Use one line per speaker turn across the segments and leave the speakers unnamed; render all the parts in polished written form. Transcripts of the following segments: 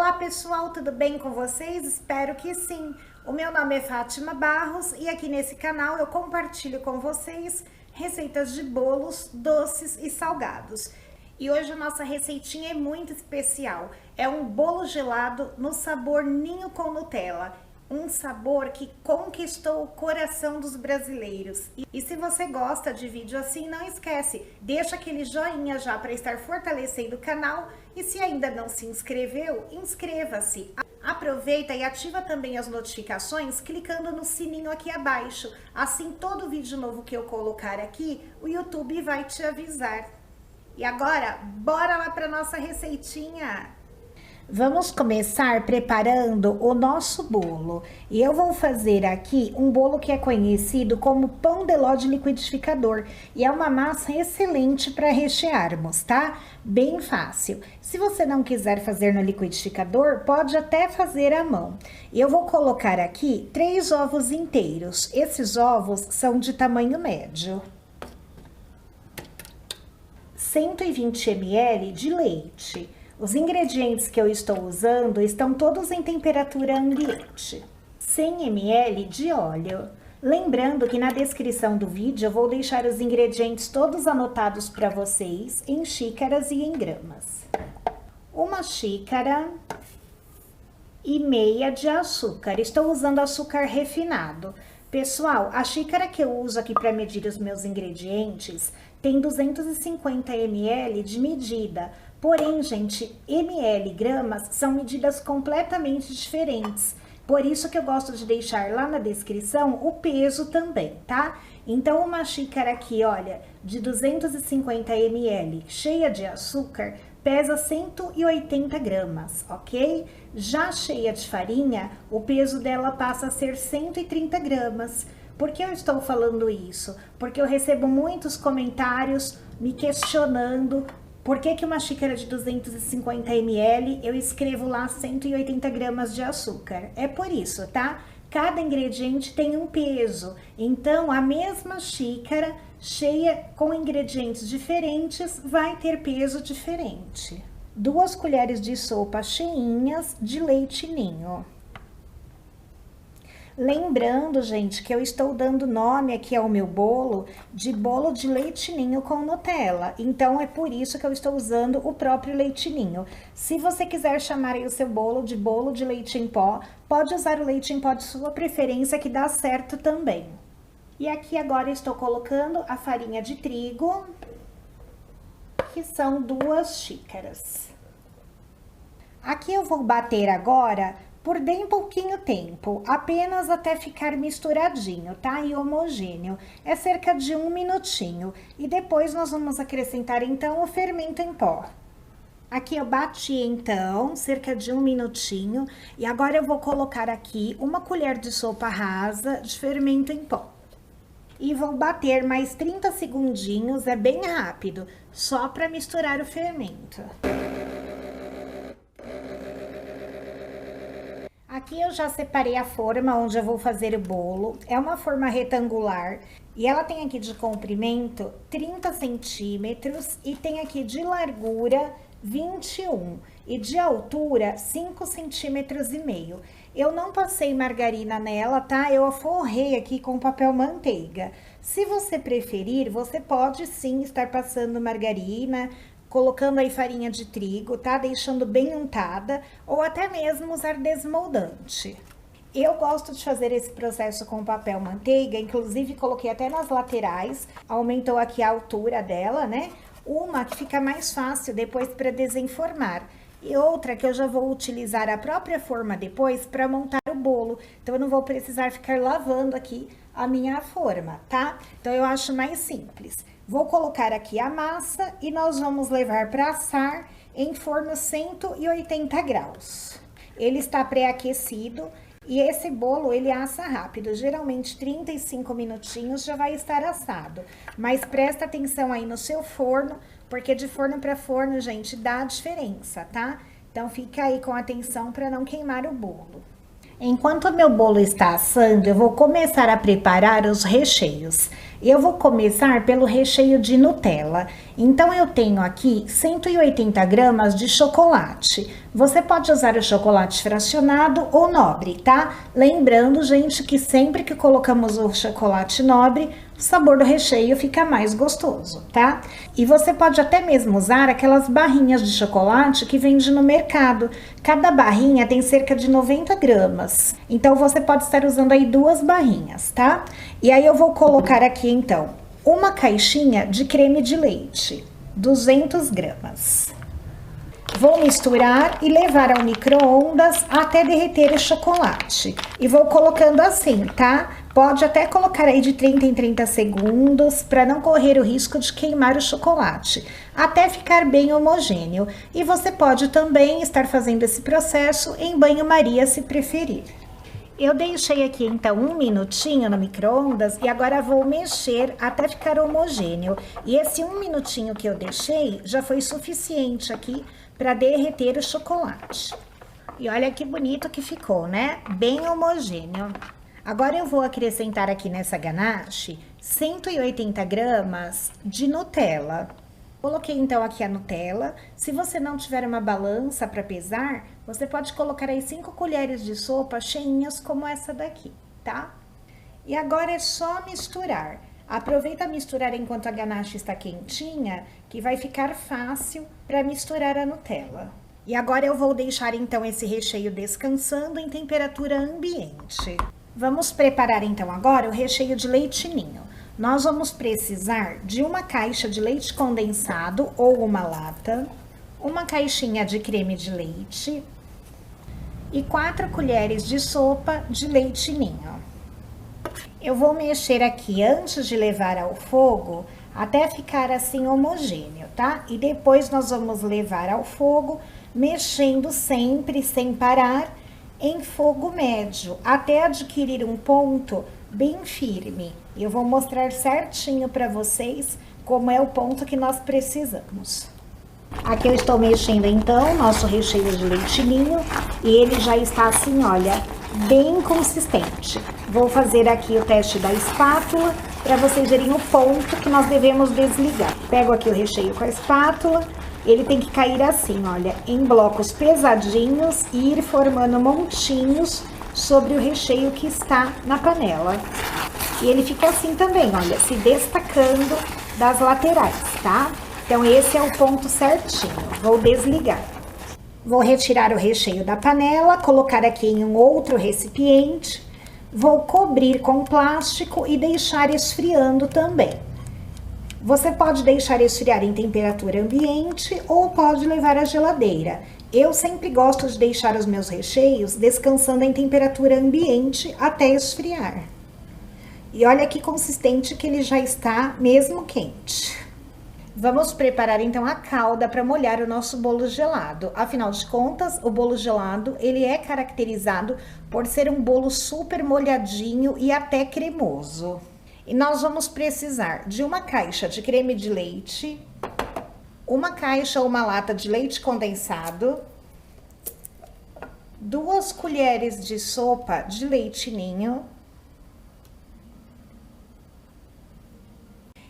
Olá pessoal, tudo bem com vocês? Espero que sim. O meu nome é Fátima Barros e aqui nesse canal eu compartilho com vocês receitas de bolos, doces e salgados. E hoje a nossa receitinha é muito especial. É um bolo gelado no sabor ninho com Nutella. Um sabor que conquistou o coração dos brasileiros. E se você gosta de vídeo assim, não esquece, deixa aquele joinha já para estar fortalecendo o canal. E se ainda não se inscreveu, inscreva-se. Aproveita e ativa também as notificações clicando no sininho aqui abaixo. Assim, todo vídeo novo que eu colocar aqui, o YouTube vai te avisar. E agora, bora lá para nossa receitinha! Vamos começar preparando o nosso bolo. E eu vou fazer aqui um bolo que é conhecido como pão de ló de liquidificador. E é uma massa excelente para rechearmos, tá? Bem fácil. Se você não quiser fazer no liquidificador, pode até fazer à mão. Eu vou colocar aqui 3 ovos inteiros. Esses ovos são de tamanho médio. 120 ml de leite. Os ingredientes que eu estou usando estão todos em temperatura ambiente. 100 ml de óleo. Lembrando que na descrição do vídeo eu vou deixar os ingredientes todos anotados para vocês em xícaras e em gramas. 1,5 xícara de açúcar. Estou usando açúcar refinado. Pessoal, a xícara que eu uso aqui para medir os meus ingredientes tem 250 ml de medida. Porém, gente, ml, gramas, são medidas completamente diferentes. Por isso que eu gosto de deixar lá na descrição o peso também, tá? Então, uma xícara aqui, olha, de 250 ml, cheia de açúcar, pesa 180 gramas, ok? Já cheia de farinha, o peso dela passa a ser 130 gramas. Por que eu estou falando isso? Porque eu recebo muitos comentários me questionando por que uma xícara de 250 ml eu escrevo lá 180 gramas de açúcar. É por isso, tá? Cada ingrediente tem um peso, então a mesma xícara cheia com ingredientes diferentes vai ter peso diferente. 2 colheres de sopa cheinhas de leite ninho. Lembrando, gente, que eu estou dando nome aqui ao meu bolo de bolo de leite ninho com Nutella. Então, é por isso que eu estou usando o próprio leite ninho. Se você quiser chamar aí o seu bolo de leite em pó, pode usar o leite em pó de sua preferência, que dá certo também. E aqui agora eu estou colocando a farinha de trigo, que são 2 xícaras. Aqui eu vou bater agora por bem pouquinho tempo, apenas até ficar misturadinho, tá? E homogêneo. É cerca de 1 minutinho. E depois nós vamos acrescentar, então, o fermento em pó. Aqui eu bati, então, cerca de 1 minutinho. E agora eu vou colocar aqui 1 colher de sopa rasa de fermento em pó. E vou bater mais 30 segundinhos, é bem rápido, só para misturar o fermento. Aqui eu já separei a forma onde eu vou fazer o bolo. É uma forma retangular e ela tem aqui de comprimento 30 centímetros e tem aqui de largura 21 e de altura 5 centímetros e meio. Eu não passei margarina nela, tá? Eu forrei aqui com papel manteiga. Se você preferir, você pode sim estar passando margarina, colocando aí farinha de trigo, tá? Deixando bem untada, ou até mesmo usar desmoldante. Eu gosto de fazer esse processo com papel manteiga, inclusive coloquei até nas laterais, aumentou aqui a altura dela, né? Uma que fica mais fácil depois para desenformar. E outra que eu já vou utilizar a própria forma depois para montar o bolo. Então, eu não vou precisar ficar lavando aqui a minha forma, tá? Então, eu acho mais simples. Vou colocar aqui a massa e nós vamos levar para assar em forno 180 graus. Ele está pré-aquecido e esse bolo ele assa rápido, geralmente 35 minutinhos já vai estar assado. Mas presta atenção aí no seu forno, porque de forno para forno, gente, dá diferença, tá? Então fica aí com atenção para não queimar o bolo. Enquanto o meu bolo está assando, eu vou começar a preparar os recheios. Eu vou começar pelo recheio de Nutella. Então, eu tenho aqui 180 gramas de chocolate. Você pode usar o chocolate fracionado ou nobre, tá? Lembrando, gente, que sempre que colocamos o chocolate nobre, o sabor do recheio fica mais gostoso, tá? E você pode até mesmo usar aquelas barrinhas de chocolate que vende no mercado. Cada barrinha tem cerca de 90 gramas. Então, você pode estar usando aí 2 barrinhas, tá? E aí, eu vou colocar aqui, então, uma caixinha de creme de leite, 200 gramas. Vou misturar e levar ao micro-ondas até derreter o chocolate. E vou colocando assim, tá? Pode até colocar aí de 30 em 30 segundos para não correr o risco de queimar o chocolate, até ficar bem homogêneo. E você pode também estar fazendo esse processo em banho-maria se preferir. Eu deixei aqui então 1 minutinho no micro-ondas e agora vou mexer até ficar homogêneo. E esse 1 minutinho que eu deixei já foi suficiente aqui para derreter o chocolate. E olha que bonito que ficou, né? Bem homogêneo. Agora eu vou acrescentar aqui nessa ganache 180 gramas de Nutella. Coloquei então aqui a Nutella. Se você não tiver uma balança para pesar, você pode colocar aí 5 colheres de sopa cheinhas como essa daqui, tá? E agora é só misturar. Aproveita a misturar enquanto a ganache está quentinha, que vai ficar fácil para misturar a Nutella. E agora eu vou deixar então esse recheio descansando em temperatura ambiente. Vamos preparar então agora o recheio de leite ninho. Nós vamos precisar de uma caixa de leite condensado ou uma lata, uma caixinha de creme de leite e 4 colheres de sopa de leite ninho. Eu vou mexer aqui antes de levar ao fogo até ficar assim homogêneo, tá? E depois nós vamos levar ao fogo, mexendo sempre sem parar, em fogo médio, até adquirir um ponto bem firme. Eu vou mostrar certinho para vocês como é o ponto que nós precisamos. Aqui eu estou mexendo então nosso recheio de leite ninho e ele já está assim, olha, bem consistente. Vou fazer aqui o teste da espátula para vocês verem o ponto que nós devemos desligar. Pego aqui o recheio com a espátula. Ele tem que cair assim, olha, em blocos pesadinhos e ir formando montinhos sobre o recheio que está na panela. E ele fica assim também, olha, se destacando das laterais, tá? Então, esse é o ponto certinho. Vou desligar. Vou retirar o recheio da panela, colocar aqui em um outro recipiente. Vou cobrir com plástico e deixar esfriando também. Você pode deixar esfriar em temperatura ambiente ou pode levar à geladeira. Eu sempre gosto de deixar os meus recheios descansando em temperatura ambiente até esfriar. E olha que consistente que ele já está, mesmo quente. Vamos preparar então a calda para molhar o nosso bolo gelado. Afinal de contas, o bolo gelado, ele é caracterizado por ser um bolo super molhadinho e até cremoso. E nós vamos precisar de uma caixa de creme de leite, uma caixa ou uma lata de leite condensado, 2 colheres de sopa de leite ninho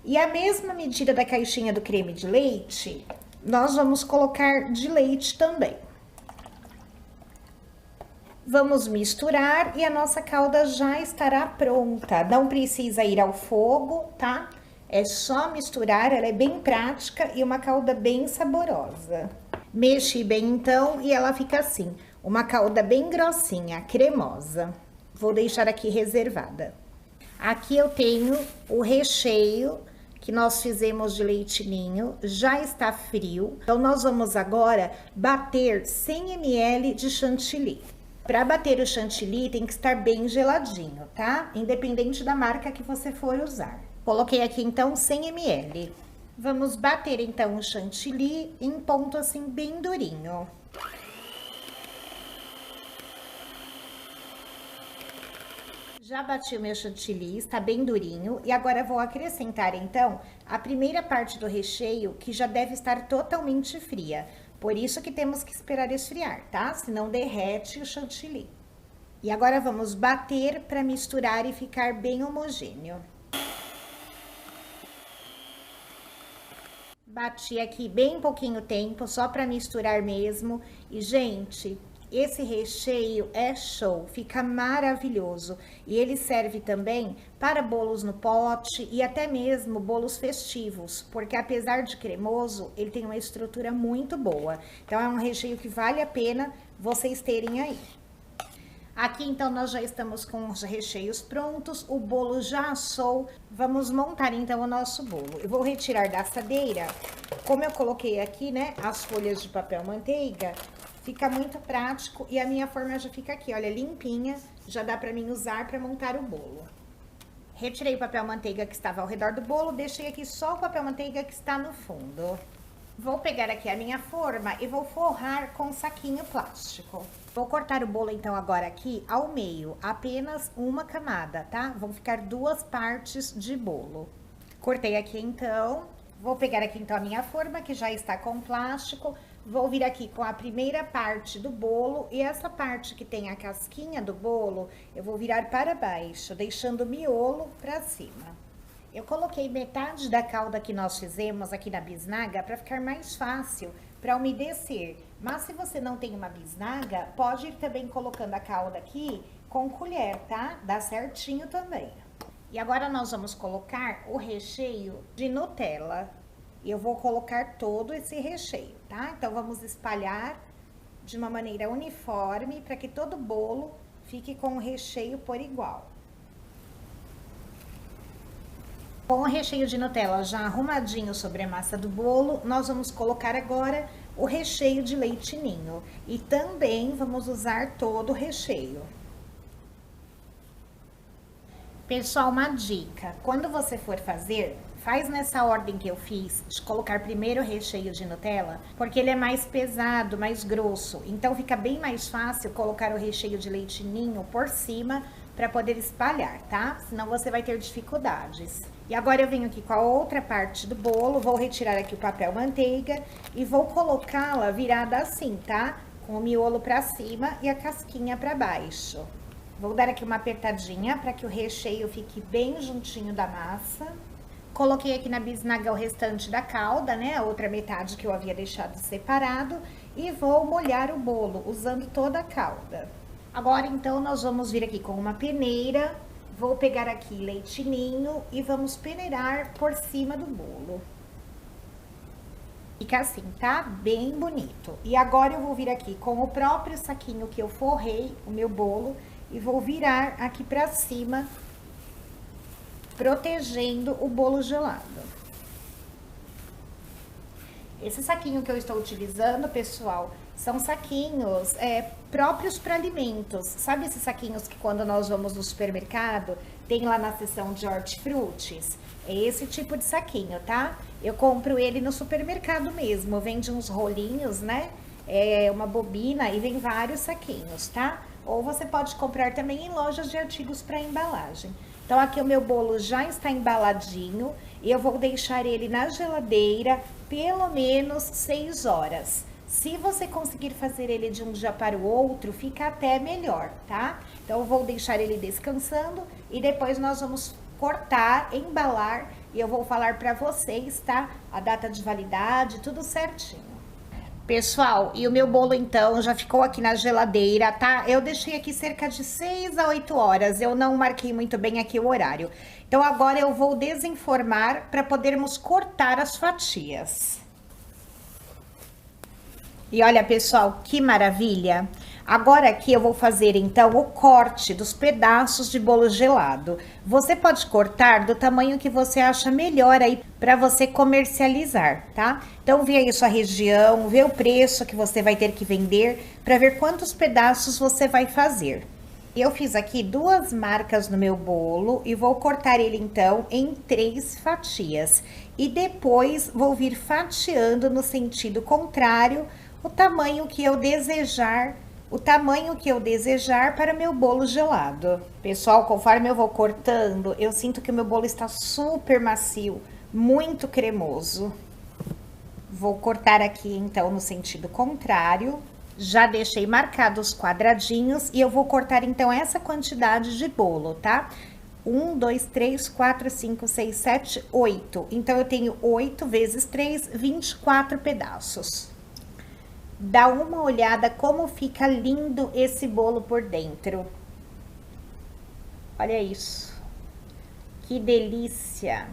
e a mesma medida da caixinha do creme de leite, nós vamos colocar de leite também. Vamos misturar e a nossa calda já estará pronta. Não precisa ir ao fogo, tá? É só misturar, ela é bem prática e uma calda bem saborosa. Mexe bem então e ela fica assim, uma calda bem grossinha, cremosa. Vou deixar aqui reservada. Aqui eu tenho o recheio que nós fizemos de leite ninho, já está frio. Então, nós vamos agora bater 100 ml de chantilly. Para bater o chantilly tem que estar bem geladinho, tá? Independente da marca que você for usar. Coloquei aqui então 100 ml. Vamos bater então o chantilly em ponto assim bem durinho. Já bati o meu chantilly, está bem durinho. E agora vou acrescentar então a primeira parte do recheio que já deve estar totalmente fria. Por isso que temos que esperar esfriar, tá? Senão derrete o chantilly. E agora vamos bater para misturar e ficar bem homogêneo. Bati aqui bem pouquinho tempo, só para misturar mesmo. E, gente, esse recheio é show, fica maravilhoso. E ele serve também para bolos no pote e até mesmo bolos festivos, porque apesar de cremoso, ele tem uma estrutura muito boa. Então, é um recheio que vale a pena vocês terem aí. Aqui, então, nós já estamos com os recheios prontos, o bolo já assou. Vamos montar, então, o nosso bolo. Eu vou retirar da assadeira. Como eu coloquei aqui, né, as folhas de papel manteiga, fica muito prático e a minha forma já fica aqui, olha, limpinha. Já dá pra mim usar pra montar o bolo. Retirei o papel manteiga que estava ao redor do bolo, deixei aqui só o papel manteiga que está no fundo. Vou pegar aqui a minha forma e vou forrar com um saquinho plástico. Vou cortar o bolo, então, agora aqui ao meio, apenas uma camada, tá? Vão ficar duas partes de bolo. Cortei aqui, então. Vou pegar aqui, então, a minha forma, que já está com plástico. Vou vir aqui com a primeira parte do bolo e essa parte que tem a casquinha do bolo, eu vou virar para baixo, deixando o miolo para cima. Eu coloquei metade da calda que nós fizemos aqui na bisnaga para ficar mais fácil para umedecer. Mas se você não tem uma bisnaga, pode ir também colocando a calda aqui com colher, tá? Dá certinho também. E agora nós vamos colocar o recheio de Nutella. E eu vou colocar todo esse recheio, tá? Então, vamos espalhar de uma maneira uniforme para que todo bolo fique com o recheio por igual. Com o recheio de Nutella já arrumadinho sobre a massa do bolo, nós vamos colocar agora o recheio de leite ninho. E também vamos usar todo o recheio. Pessoal, uma dica, quando você for fazer, faz nessa ordem que eu fiz, de colocar primeiro o recheio de Nutella, porque ele é mais pesado, mais grosso. Então, fica bem mais fácil colocar o recheio de leite ninho por cima para poder espalhar, tá? Senão você vai ter dificuldades. E agora eu venho aqui com a outra parte do bolo, vou retirar aqui o papel manteiga e vou colocá-la virada assim, tá? Com o miolo para cima e a casquinha para baixo. Vou dar aqui uma apertadinha para que o recheio fique bem juntinho da massa. Coloquei aqui na bisnaga o restante da calda, né? A outra metade que eu havia deixado separado. E vou molhar o bolo usando toda a calda. Agora, então, nós vamos vir aqui com uma peneira. Vou pegar aqui leite ninho e vamos peneirar por cima do bolo. Fica assim, tá? Bem bonito. E agora eu vou vir aqui com o próprio saquinho que eu forrei o meu bolo e vou virar aqui pra cima, protegendo o bolo gelado. Esse saquinho que eu estou utilizando, pessoal, são saquinhos próprios para alimentos. Sabe esses saquinhos que quando nós vamos no supermercado, tem lá na seção de hortifrutis? É esse tipo de saquinho, tá? Eu compro ele no supermercado mesmo, vende uns rolinhos, né? É uma bobina e vem vários saquinhos, tá? Ou você pode comprar também em lojas de artigos para embalagem. Então, aqui o meu bolo já está embaladinho e eu vou deixar ele na geladeira pelo menos 6 horas. Se você conseguir fazer ele de um dia para o outro, fica até melhor, tá? Então, eu vou deixar ele descansando e depois nós vamos cortar, embalar e eu vou falar para vocês, tá? A data de validade, tudo certinho. Pessoal, e o meu bolo então já ficou aqui na geladeira, tá? Eu deixei aqui cerca de 6 a 8 horas, eu não marquei muito bem aqui o horário. Então agora eu vou desenformar para podermos cortar as fatias. E olha, pessoal, que maravilha! Agora aqui eu vou fazer então o corte dos pedaços de bolo gelado. Você pode cortar do tamanho que você acha melhor aí para você comercializar, tá? Então vê aí sua região, vê o preço que você vai ter que vender para ver quantos pedaços você vai fazer. Eu fiz aqui 2 marcas no meu bolo e vou cortar ele então em 3 fatias. E depois vou vir fatiando no sentido contrário o tamanho que eu desejar para meu bolo gelado. Pessoal, conforme eu vou cortando, eu sinto que o meu bolo está super macio, muito cremoso. Vou cortar aqui, então, no sentido contrário. Já deixei marcados os quadradinhos e eu vou cortar, então, essa quantidade de bolo, tá? 1, 2, 3, 4, 5, 6, 7, 8. Então, eu tenho 8 vezes 3, 24 pedaços. Dá uma olhada como fica lindo esse bolo por dentro. Olha isso. Que delícia!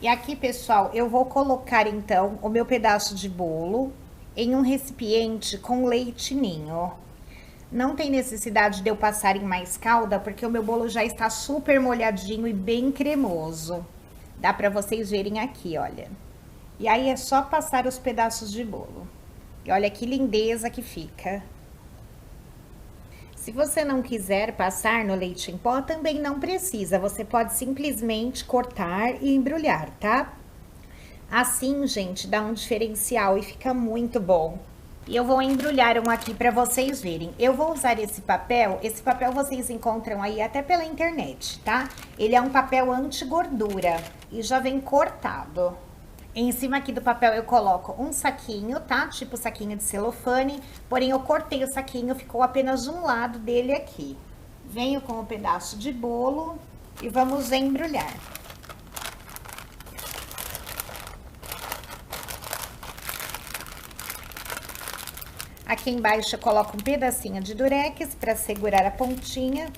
E aqui, pessoal, eu vou colocar, então, o meu pedaço de bolo em um recipiente com leite ninho. Não tem necessidade de eu passar em mais calda, porque o meu bolo já está super molhadinho e bem cremoso. Dá para vocês verem aqui, olha. E aí é só passar os pedaços de bolo. E olha que lindeza que fica. Se você não quiser passar no leite em pó, também não precisa. Você pode simplesmente cortar e embrulhar, tá? Assim, gente, dá um diferencial e fica muito bom. E eu vou embrulhar um aqui para vocês verem. Eu vou usar esse papel vocês encontram aí até pela internet, tá? Ele é um papel anti-gordura e já vem cortado. Em cima aqui do papel eu coloco um saquinho, tá? Tipo saquinho de celofane, porém eu cortei o saquinho, ficou apenas um lado dele aqui. Venho com um pedaço de bolo e vamos embrulhar. Aqui embaixo eu coloco um pedacinho de durex para segurar a pontinha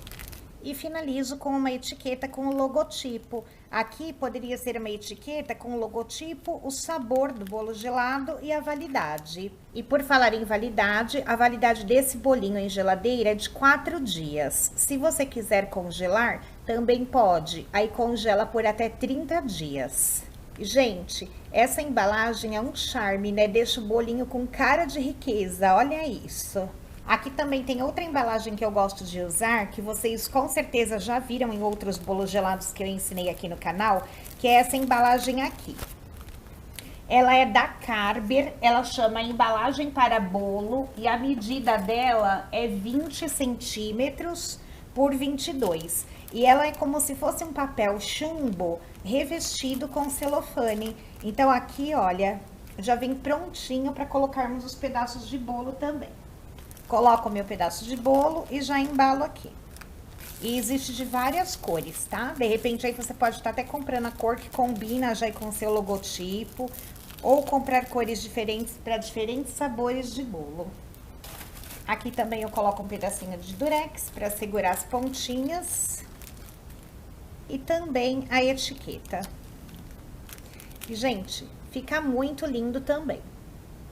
e finalizo com uma etiqueta com o logotipo. Aqui poderia ser uma etiqueta com o logotipo, o sabor do bolo gelado e a validade. E por falar em validade, a validade desse bolinho em geladeira é de 4 dias. Se você quiser congelar, também pode. Aí congela por até 30 dias. Gente, essa embalagem é um charme, né? Deixa o bolinho com cara de riqueza, olha isso. Aqui também tem outra embalagem que eu gosto de usar, que vocês com certeza já viram em outros bolos gelados que eu ensinei aqui no canal, que é essa embalagem aqui. Ela é da Carber, ela chama embalagem para bolo e a medida dela é 20 centímetros por 22. E ela é como se fosse um papel chumbo revestido com celofane. Então aqui, olha, já vem prontinho para colocarmos os pedaços de bolo também. Coloco o meu pedaço de bolo e já embalo aqui. E existe de várias cores, tá? De repente aí você pode estar até comprando a cor que combina já com o seu logotipo, ou comprar cores diferentes para diferentes sabores de bolo. Aqui também eu coloco um pedacinho de durex para segurar as pontinhas. E também a etiqueta. E, gente, fica muito lindo também.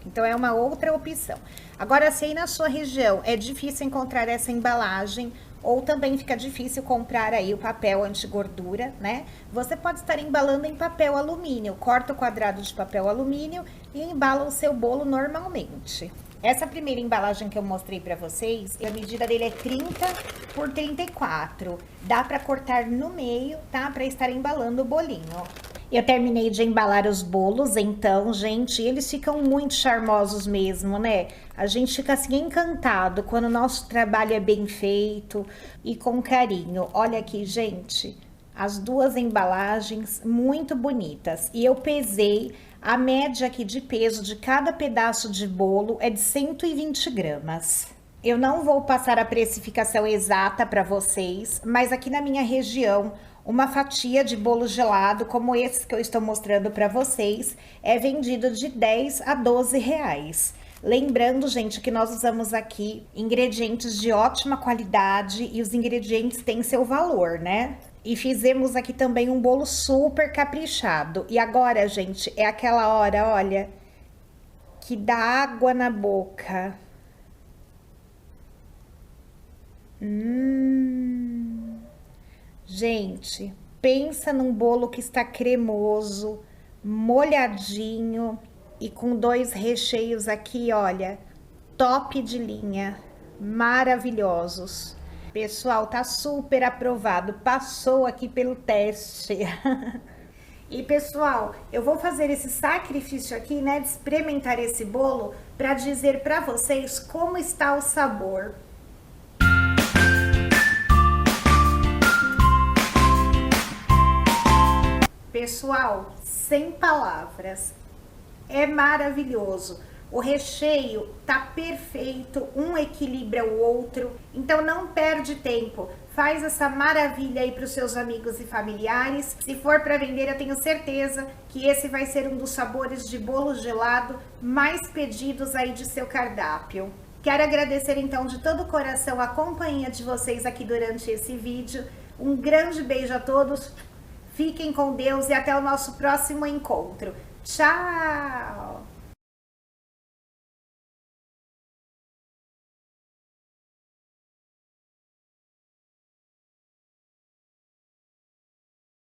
Então, é uma outra opção. Agora, se aí na sua região é difícil encontrar essa embalagem, ou também fica difícil comprar aí o papel anti-gordura, né? Você pode estar embalando em papel alumínio. Corta o quadrado de papel alumínio e embala o seu bolo normalmente. Essa primeira embalagem que eu mostrei pra vocês, a medida dele é 30 por 34. Dá pra cortar no meio, tá? Pra estar embalando o bolinho. Eu terminei de embalar os bolos, então, gente, eles ficam muito charmosos mesmo, né? A gente fica assim encantado quando o nosso trabalho é bem feito e com carinho. Olha aqui, gente, as duas embalagens muito bonitas. E eu pesei, a média aqui de peso de cada pedaço de bolo é de 120 gramas. Eu não vou passar a precificação exata para vocês, mas aqui na minha região, uma fatia de bolo gelado, como esse que eu estou mostrando para vocês, é vendido de 10 a 12 reais. Lembrando, gente, que nós usamos aqui ingredientes de ótima qualidade e os ingredientes têm seu valor, né? E fizemos aqui também um bolo super caprichado. E agora, gente, é aquela hora, olha, que dá água na boca. Gente, pensa num bolo que está cremoso, molhadinho e com 2 recheios aqui, olha, top de linha, maravilhosos. Pessoal, tá super aprovado, passou aqui pelo teste. E pessoal, eu vou fazer esse sacrifício aqui, né, de experimentar esse bolo para dizer para vocês como está o sabor. Pessoal, sem palavras, é maravilhoso. O recheio tá perfeito, um equilibra o outro, então não perde tempo. Faz essa maravilha aí para os seus amigos e familiares. Se for para vender, eu tenho certeza que esse vai ser um dos sabores de bolo gelado mais pedidos aí de seu cardápio. Quero agradecer então de todo o coração a companhia de vocês aqui durante esse vídeo. Um grande beijo a todos, fiquem com Deus e até o nosso próximo encontro. Tchau!